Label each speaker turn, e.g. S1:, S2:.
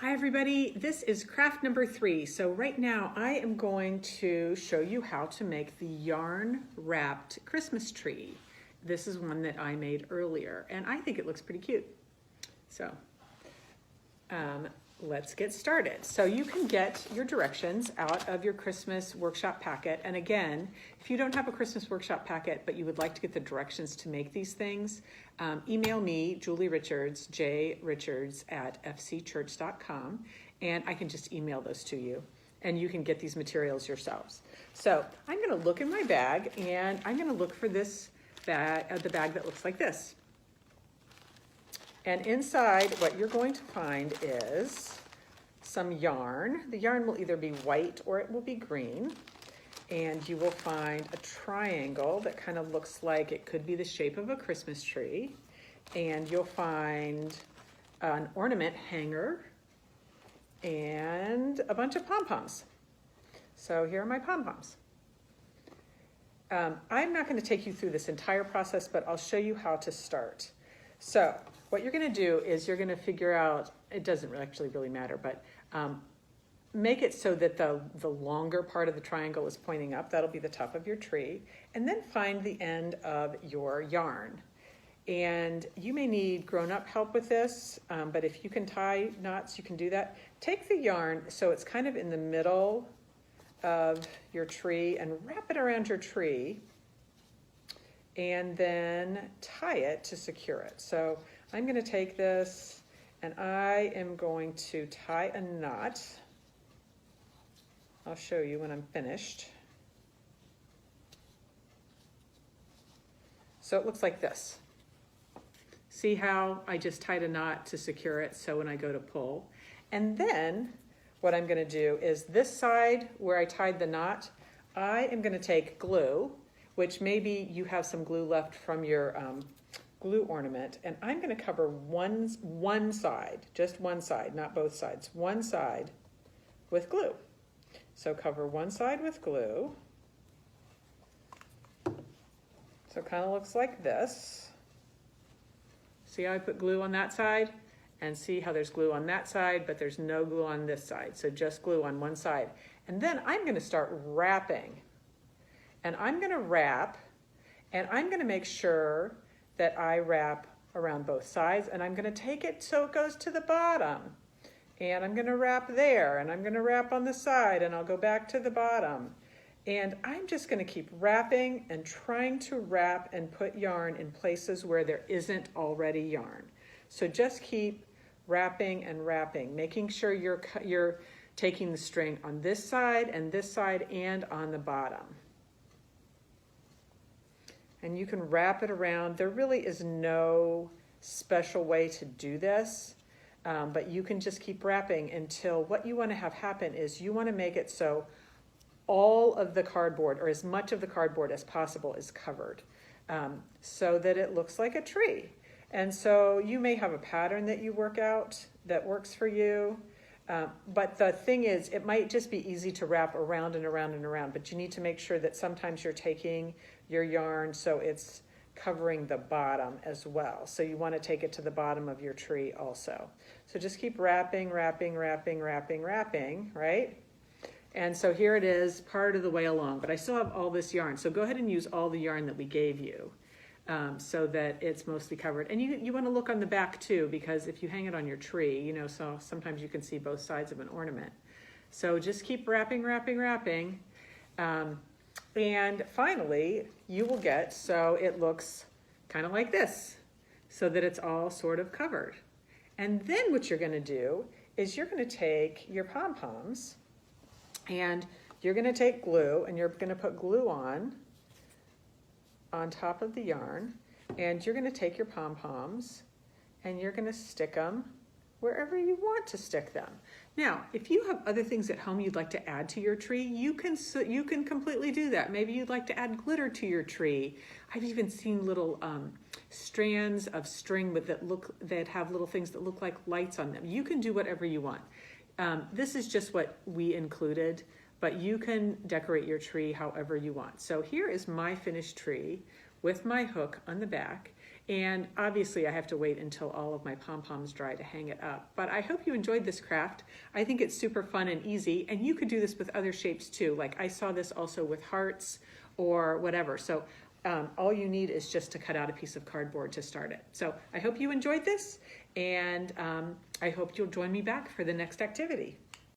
S1: Hi everybody, this is craft number 3. So right now I am going to show you how to make the yarn wrapped Christmas tree. This is one that I made earlier and I think it looks pretty cute. So let's get started. So you can get your directions out of your Christmas workshop packet. And again, if you don't have a Christmas workshop packet, but you would like to get the directions to make these things, email me, Julie Richards, jrichards@fcchurch.com, and I can just email those to you. And you can get these materials yourselves. So I'm gonna look in my bag and I'm gonna look for this bag, the bag that looks like this. And inside, what you're going to find is some yarn. The yarn will either be white or it will be green. And you will find a triangle that kind of looks like it could be the shape of a Christmas tree. And you'll find an ornament hanger and a bunch of pom-poms. So here are my pom-poms. I'm not going to take you through this entire process, but I'll show you how to start. So what you're going to do is you're going to figure out, it doesn't actually really matter, but make it so that the longer part of the triangle is pointing up. That'll be the top of your tree. And then find the end of your yarn. And you may need grown-up help with this, but if you can tie knots, you can do that. Take the yarn so it's kind of in the middle of your tree and wrap it around your tree and then tie it to secure it. So I'm going to take this and I am going to tie a knot. I'll show you when I'm finished. So it looks like this. See how I just tied a knot to secure it so when I go to pull. And then what I'm going to do is this side where I tied the knot, I am going to take glue, which maybe you have some glue left from your glue ornament, and I'm going to cover one side, just one side, not both sides, one side with glue. So cover one side with glue. So it kind of looks like this. See how I put glue on that side? And see how there's glue on that side, but there's no glue on this side. So just glue on one side. And then I'm going to start wrapping. And I'm going to wrap, and I'm going to make sure that I wrap around both sides, and I'm going to take it so it goes to the bottom. And I'm going to wrap there, and I'm going to wrap on the side, and I'll go back to the bottom. And I'm just going to keep wrapping and trying to wrap and put yarn in places where there isn't already yarn. So just keep wrapping and wrapping, making sure you're taking the string on this side and on the bottom. And you can wrap it around. There really is no special way to do this, but you can just keep wrapping until what you want to have happen is you want to make it so all of the cardboard, or as much of the cardboard as possible, is covered so that it looks like a tree. And so you may have a pattern that you work out that works for you. But the thing is, it might just be easy to wrap around and around and around, but you need to make sure that sometimes you're taking your yarn so it's covering the bottom as well. So you want to take it to the bottom of your tree also. So just keep wrapping, wrapping, wrapping, wrapping, wrapping, right? And so here it is, part of the way along, but I still have all this yarn. So go ahead and use all the yarn that we gave you. So that it's mostly covered. And you want to look on the back too, because if you hang it on your tree, you know, so sometimes you can see both sides of an ornament. So just keep wrapping, wrapping, wrapping. And finally, you will get, so it looks kind of like this, so that it's all sort of covered. And then what you're going to do is you're going to take your pom-poms and you're going to take glue and you're going to put glue on top of the yarn, and you're going to take your pom-poms and you're going to stick them wherever you want to stick them. Now, if you have other things at home you'd like to add to your tree, you can completely do that. Maybe you'd like to add glitter to your tree. I've even seen little strands of string that have little things that look like lights on them. You can do whatever you want. This is just what we included, but you can decorate your tree however you want. So here is my finished tree with my hook on the back. And obviously I have to wait until all of my pom-poms dry to hang it up. But I hope you enjoyed this craft. I think it's super fun and easy, and you could do this with other shapes too. Like I saw this also with hearts or whatever. So all you need is just to cut out a piece of cardboard to start it. So I hope you enjoyed this, and I hope you'll join me back for the next activity.